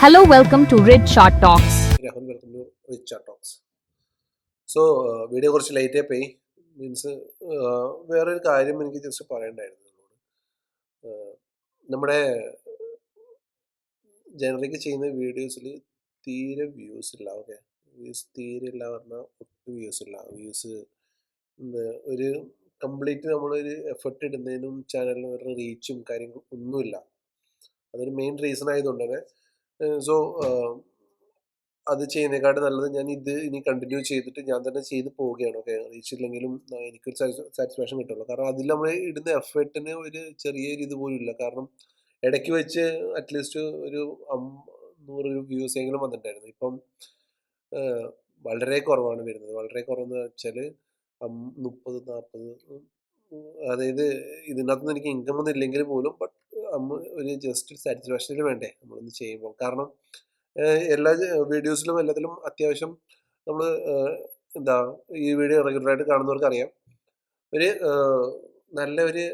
Hello, welcome to Red Short Talks. Rahul welcome to rich chat talks. So video കുറച്ച് late പോയി. Means വേറൊരു കാര്യം എനിക്ക് ജസ്റ്റ് പറയണ്ടായിരുന്നു നിങ്ങളോട്. നമ്മുടെ ജനറേറ്റ് ചെയ്യുന്ന വീഡിയോസിൽ തീരെ വ്യൂസ് ഇല്ല. ഓക്കെ, വ്യൂസ് തീരെ ഇല്ല പറഞ്ഞാൽ ഒട്ടും വ്യൂസ് ഇല്ല. വ്യൂസ് ഒരു കംപ്ലീറ്റ് നമ്മളൊരു എഫർട്ട് ഇടുന്നതിനും ചാനലിന് ഒരു റീച്ചും കാര്യങ്ങളും ഒന്നുമില്ല. അതൊരു മെയിൻ റീസൺ ആയതുകൊണ്ട് തന്നെ സോ അത് ചെയ്യുന്നതിനെക്കാട്ടും നല്ലത് ഞാൻ ഇത് ഇനി കണ്ടിന്യൂ ചെയ്തിട്ട് ഞാൻ തന്നെ ചെയ്ത് പോവുകയാണ്. ഓക്കെ, റീച്ച് ഇല്ലെങ്കിലും എനിക്കൊരു സാറ്റിസ്ഫാക്ഷൻ കിട്ടുള്ളൂ. കാരണം അതിൽ നമ്മൾ ഇടുന്ന എഫേർട്ടിന് ഒരു ചെറിയൊരു ഇതുപോലും ഇല്ല. കാരണം ഇടയ്ക്ക് വെച്ച് അറ്റ്ലീസ്റ്റ് ഒരു 100 വ്യൂസ് എങ്കിലും വന്നിട്ടുണ്ടായിരുന്നു. ഇപ്പം വളരെ കുറവാണ് വരുന്നത്. വളരെ കുറവെന്ന് വെച്ചാൽ 30-40. അതായത് ഇതിനകത്തുനിന്ന് എനിക്ക് ഇൻകം ഒന്നും ഇല്ലെങ്കിൽ പോലും ബട്ട് ഒരു ജസ്റ്റ് സാറ്റിസ്ഫാക്ഷനിൽ വേണ്ടേ നമ്മളൊന്ന് ചെയ്യുമ്പോൾ. കാരണം എല്ലാ വീഡിയോസിലും എല്ലാത്തിലും അത്യാവശ്യം നമ്മൾ എന്താ ഈ വീഡിയോ റെഗുലറായിട്ട് കാണുന്നവർക്ക് അറിയാം, ഒരു നല്ല ഒരു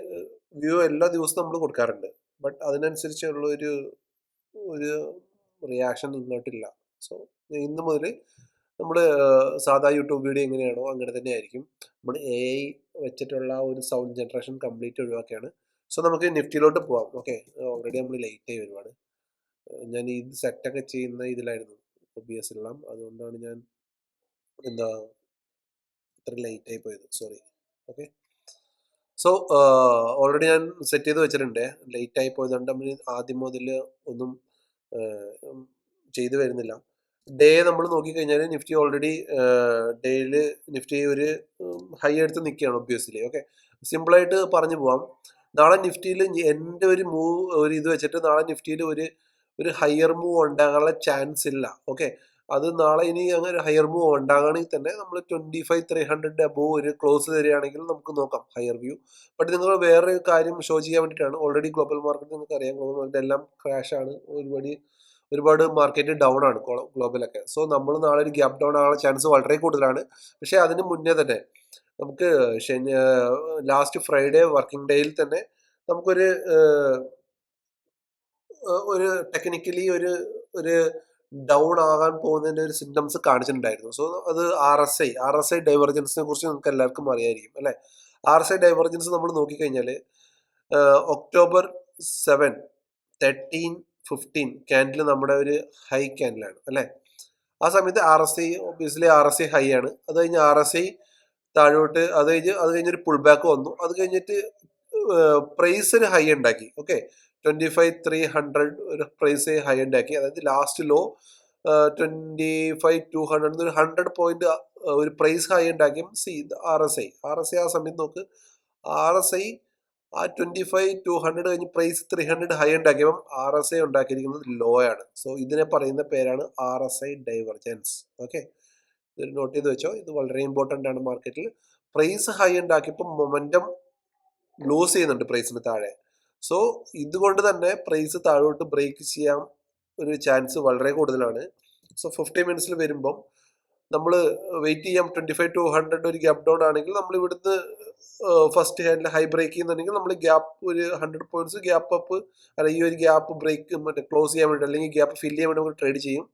വ്യൂ എല്ലാ ദിവസവും നമ്മൾ കൊടുക്കാറുണ്ട്. ബട്ട് അതിനനുസരിച്ചുള്ള ഒരു ഒരു റിയാക്ഷൻ ഇങ്ങോട്ടില്ല. സോ ഇന്ന് മുതൽ നമ്മൾ സാധാ യൂട്യൂബ് വീഡിയോ എങ്ങനെയാണോ അങ്ങനെ തന്നെ ആയിരിക്കും. നമ്മൾ AI വെച്ചിട്ടുള്ള ഒരു സൗണ്ട് ജനറേഷൻ കംപ്ലീറ്റ് ഒഴിവാക്കിയാണ്. സോ നമുക്ക് നിഫ്റ്റിയിലോട്ട് പോവാം. ഓക്കെ, ഓൾറെഡി നമ്മൾ ലേറ്റ് ആയി ഒരുപാട്. ഞാൻ ഇത് സെറ്റൊക്കെ ചെയ്യുന്ന ഇതിലായിരുന്നു OBS എല്ലാം. അതുകൊണ്ടാണ് ഞാൻ എന്താ ഇത്ര ലേറ്റ് ആയി പോയത്. സോറി. ഓക്കെ, സോ ഓൾറെഡി ഞാൻ സെറ്റ് ചെയ്ത് വെച്ചിട്ടുണ്ട്. ലേറ്റ് ആയി പോയതുകൊണ്ട് നമ്മൾ ആദ്യം മുതൽ ഒന്നും ചെയ്തു വരുന്നില്ല. ഡേ നമ്മൾ നോക്കിക്കഴിഞ്ഞാൽ നിഫ്റ്റി ഓൾറെഡി ഡേയിൽ നിഫ്റ്റി ഒരു ഹൈ എടുത്ത് നിൽക്കുകയാണ് ഒബ്വിയസ്ലി. ഓക്കെ, സിമ്പിളായിട്ട് പറഞ്ഞു പോവാം. നാളെ നിഫ്റ്റിയിൽ എൻ്റെ ഒരു മൂവ് ഒരു ഇത് വെച്ചിട്ട് നാളെ നിഫ്റ്റിയിൽ ഒരു ഹയർ മൂവ് ഉണ്ടാകാനുള്ള ചാൻസ് ഇല്ല. ഓക്കെ, അത് നാളെ ഇനി അങ്ങനെ ഹയർ മൂവ് ഉണ്ടാകുകയാണെങ്കിൽ തന്നെ നമ്മൾ 25,300 അബോവ് ഒരു ക്ലോസ് തരികയാണെങ്കിൽ നമുക്ക് നോക്കാം ഹയർ വ്യൂ. ബട്ട് നിങ്ങൾ വേറെ കാര്യം ഷോ ചെയ്യാൻ വേണ്ടിയിട്ടാണ്. ഓൾറെഡി ഗ്ലോബൽ മാർക്കറ്റ് നിങ്ങൾക്ക് അറിയാം, ഗ്ലോബൽ മാർക്കറ്റ് എല്ലാം ക്രാഷ് ആണ്. ഒരുപാട് മാർക്കറ്റ് ഡൗൺ ആണ് ഗ്ലോബലൊക്കെ. സോ നമ്മൾ നാളെ ഒരു ഗ്യാപ് ഡൗൺ ആകാനുള്ള ചാൻസ് വളരെ കൂടുതലാണ്. പക്ഷേ അതിന് മുന്നേ തന്നെ നമുക്ക് ലാസ്റ്റ് ഫ്രൈഡേ വർക്കിംഗ് ഡേയിൽ തന്നെ നമുക്കൊരു ഒരു ടെക്നിക്കലി ഒരു ഡൗൺ ആകാൻ പോകുന്നതിന്റെ ഒരു സിംറ്റംസ് കാണിച്ചിട്ടുണ്ടായിരുന്നു. സോ അത് RSI ഡൈവർജൻസിനെ കുറിച്ച് നിങ്ങൾക്ക് എല്ലാവർക്കും അറിയായിരിക്കും അല്ലെ. RSI ഡൈവർജൻസ് നമ്മൾ നോക്കിക്കഴിഞ്ഞാൽ October 7, 13, 15 ക്യാൻഡിൽ നമ്മുടെ ഒരു ഹൈ ക്യാൻഡിലാണ് അല്ലെ. ആ സമയത്ത് ഒബ്വിയസ്ലി RSI ഹൈ ആണ്. അത് കഴിഞ്ഞ് RSI താഴോട്ട്, അത് കഴിഞ്ഞൊരു പുൾ ബാക്ക് വന്നു. അത് കഴിഞ്ഞിട്ട് പ്രൈസ് ഒരു ഹൈ ഉണ്ടാക്കി. ഓക്കെ, 25,300 ഒരു പ്രൈസ് ഹൈ ഉണ്ടാക്കി. അതായത് ലാസ്റ്റ് ലോ 25,200 ഒരു 100 പോയിന്റ് ഒരു പ്രൈസ് ഹൈ ഉണ്ടാക്കിയും RSI ആ സമയത്ത് നോക്ക്. RSI ആ 25,200 കഴിഞ്ഞ് പ്രൈസ് 300 ഹൈ ഉണ്ടാക്കിയപ്പം RSI ഉണ്ടാക്കിയിരിക്കുന്നത് ലോ ആണ്. സോ ഇതിനെ പറയുന്ന പേരാണ് RSI ഡൈവർജൻസ്. ഓക്കെ, ഇത് നോട്ട് ചെയ്ത് വെച്ചോ. ഇത് വളരെ ഇമ്പോർട്ടൻ്റ് ആണ്. മാർക്കറ്റിൽ പ്രൈസ് ഹൈ ഉണ്ടാക്കിയപ്പോൾ മൊമെന്റം ലൂസ് ചെയ്യുന്നുണ്ട് പ്രൈസിന് താഴെ. സോ ഇതുകൊണ്ട് തന്നെ പ്രൈസ് താഴോട്ട് ബ്രേക്ക് ചെയ്യാൻ ഒരു ചാൻസ് വളരെ കൂടുതലാണ്. സോ 50 മിനിറ്റ്സിൽ വരുമ്പം നമ്മൾ വെയിറ്റ് ചെയ്യാം. 25,200 ഒരു ഗ്യാപ് ഡൗൺ ആണെങ്കിൽ നമ്മൾ ഇവിടുന്ന് ഫസ്റ്റ് ഹാൻഡിൽ ഹൈ ബ്രേക്ക് ചെയ്യുന്നുണ്ടെങ്കിൽ നമ്മൾ ഗ്യാപ്പ് ഒരു 100 പോയിന്റ്സ് ഗ്യാപ്പ് അപ്പ് അല്ലെങ്കിൽ ഈ ഒരു ഗ്യാപ്പ് ബ്രേക്ക് മറ്റേ ക്ലോസ് ചെയ്യാൻ വേണ്ടി അല്ലെങ്കിൽ ഗ്യാപ്പ് ഫില്ല് ചെയ്യാൻ വേണ്ടി നമുക്ക് ട്രേഡ് ചെയ്യും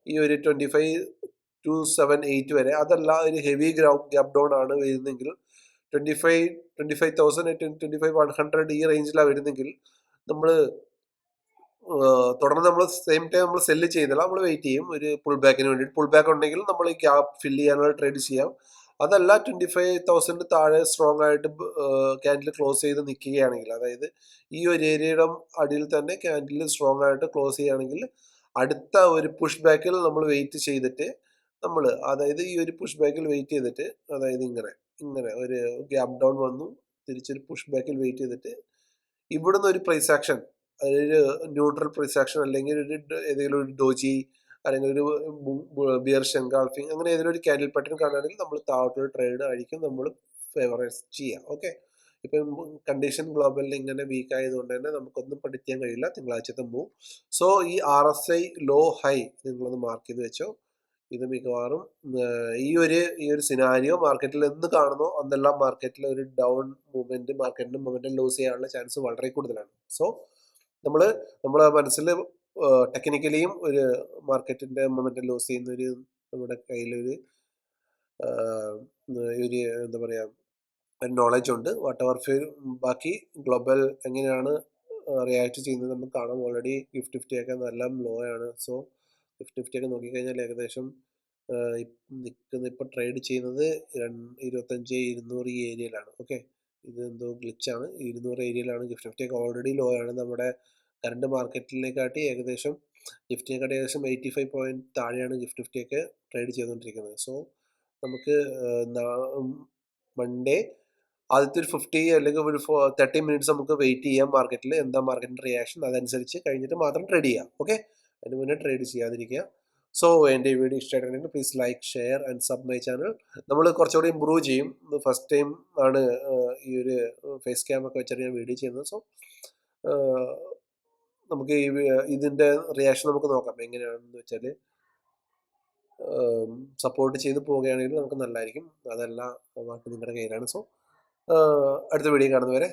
ഈ ഒരു 25,278 വരെ. അതല്ല ഒരു ഹെവി ഗ്യാപ് ഡൗൺ ആണ് വരുന്നെങ്കിൽ 25,000 25,100 ഈ റേഞ്ചിലാണ് വരുന്നെങ്കിൽ നമ്മൾ തുടർന്ന് നമ്മൾ സെയിം ടൈം നമ്മൾ സെല്ല് ചെയ്യുന്നില്ല, നമ്മൾ വെയിറ്റ് ചെയ്യും ഒരു പുൾ ബാക്കിന് വേണ്ടിയിട്ട്. പുൾ ബാക്ക് ഉണ്ടെങ്കിൽ നമ്മൾ ഈ ഗ്യാപ്പ് ഫില്ല് ചെയ്യാനുള്ള ട്രേഡ് ചെയ്യാം. അതല്ല 25,000 താഴെ സ്ട്രോങ് ആയിട്ട് ക്യാൻഡിൽ ക്ലോസ് ചെയ്ത് നിൽക്കുകയാണെങ്കിൽ, അതായത് ഈ ഒരു ഏരിയയുടെ അടിയിൽ തന്നെ ക്യാൻഡിൽ സ്ട്രോങ് ആയിട്ട് ക്ലോസ് ചെയ്യുകയാണെങ്കിൽ അടുത്ത ഒരു പുഷ് ബാക്കിൽ നമ്മൾ വെയിറ്റ് ചെയ്തിട്ട് അതായത് ഈ ഒരു പുഷ് ബാക്കിൽ വെയിറ്റ് ചെയ്തിട്ട്, അതായത് ഇങ്ങനെ ഒരു ഗ്യാപ് ഡൗൺ വന്നു തിരിച്ചൊരു പുഷ് ബാക്കിൽ വെയിറ്റ് ചെയ്തിട്ട് ഇവിടുന്ന് ഒരു പ്രൈസ് ആക്ഷൻ, അതൊരു ന്യൂട്രൽ പ്രൈസ് ആക്ഷൻ അല്ലെങ്കിൽ ഏതെങ്കിലും ഒരു ഡോജി അല്ലെങ്കിൽ ഒരു ബിയർ എൻഗൾഫിങ് അങ്ങനെ ഏതെങ്കിലും ഒരു ക്യാൻഡിൽ പാറ്റേൺ കാണുകയാണെങ്കിൽ നമ്മൾ താഴോട്ടൊരു ട്രേഡ് ആയിരിക്കും നമ്മൾ ഫേവറൈസ് ചെയ്യുക. ഓക്കെ, ഇപ്പം കണ്ടീഷൻ ഗ്ലോബലിൽ ഇങ്ങനെ വീക്ക് ആയതുകൊണ്ട് തന്നെ നമുക്കൊന്നും predict ചെയ്യാൻ കഴിയില്ല തിങ്കളാഴ്ചത്തെ മൂവ്. സോ ഈ RSI ലോ ഹൈ നിങ്ങളൊന്ന് മാർക്ക് ചെയ്ത് വെച്ചോ. ഇത് മിക്കവാറും ഈ ഒരു സിനാരിയോ മാർക്കറ്റിൽ എന്ന് കാണുന്നോ അന്നെല്ലാം മാർക്കറ്റിൽ ഒരു ഡൗൺ മാർക്കറ്റിന്റെ മൊമെന്റം ലൂസ് ചെയ്യാനുള്ള ചാൻസ് വളരെ കൂടുതലാണ്. സോ നമ്മളെ മനസ്സിൽ ടെക്നിക്കലിയും ഒരു മാർക്കറ്റിൻ്റെ മൊമെൻ്റം ലോസ് ചെയ്യുന്നൊരു നമ്മുടെ കയ്യിലൊരു ഒരു എന്താ പറയുക നോളജ് ഉണ്ട്. വാട്ട് എവർ ബാക്കി ഗ്ലോബൽ എങ്ങനെയാണ് റിയാക്ട് ചെയ്യുന്നത് നമുക്ക് കാണാം. ഓൾറെഡി ഗിഫ്റ്റ് നിഫ്റ്റിയൊക്കെ നല്ല ലോ ആണ്. സോ ഗിഫ്റ്റ് നിഫ്റ്റിയൊക്കെ നോക്കിക്കഴിഞ്ഞാൽ ഏകദേശം ഇപ്പോൾ ട്രേഡ് ചെയ്യുന്നത് 25,200 ഈ ഏരിയയിലാണ്. ഓക്കെ, ഇത് എന്തോ ഗ്ലിച്ചാണ്. 200 ഏരിയയിലാണ്. ഗിഫ്റ്റ് നിഫ്റ്റിയൊക്കെ ഓൾറെഡി ലോ ആണ്. നമ്മുടെ കറണ്ട് മാർക്കറ്റിനെക്കാട്ടി ഏകദേശം നിഫ്റ്റിയെക്കാട്ടി ഏകദേശം 85 പോയിന്റ് താഴെയാണ് ഗിഫ്റ്റ് നിഫ്റ്റിയൊക്കെ ട്രേഡ് ചെയ്തുകൊണ്ടിരിക്കുന്നത്. സോ നമുക്ക് മൺഡേ ആദ്യത്തെ ഒരു 50 അല്ലെങ്കിൽ ഒരു 30 മിനിറ്റ്സ് നമുക്ക് വെയിറ്റ് ചെയ്യാം മാർക്കറ്റിൽ. എന്താ മാർക്കറ്റിൻ്റെ റിയാക്ഷൻ അതനുസരിച്ച് കഴിഞ്ഞിട്ട് മാത്രം ട്രേഡ് ചെയ്യാം. ഓക്കെ, അതിന് മുന്നേ ട്രേഡ് ചെയ്യാതിരിക്കുക. സോ എൻ്റെ ഈ വീഡിയോ ഇഷ്ടമായിട്ടുണ്ടെങ്കിൽ please like, share and sub my channel. നമ്മൾ കുറച്ചുകൂടി ഇമ്പ്രൂവ് ചെയ്യും. ഫസ്റ്റ് ടൈം ആണ് ഈ ഒരു ഫേസ് ക്യാം ഒക്കെ വെച്ചിട്ട് ഞാൻ വീഡിയോ ചെയ്യുന്നത്. സോ നമുക്ക് ഇതിൻ്റെ റിയാക്ഷൻ നമുക്ക് നോക്കാം എങ്ങനെയാണെന്ന് വെച്ചാൽ. സപ്പോർട്ട് ചെയ്ത് പോവുകയാണെങ്കിൽ നമുക്ക് നല്ലതായിരിക്കും. അതല്ല വാക്ക് നിങ്ങളുടെ കയ്യിലാണ്. സോ അടുത്ത വീഡിയോ കാണുന്നവരെ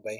ബൈ.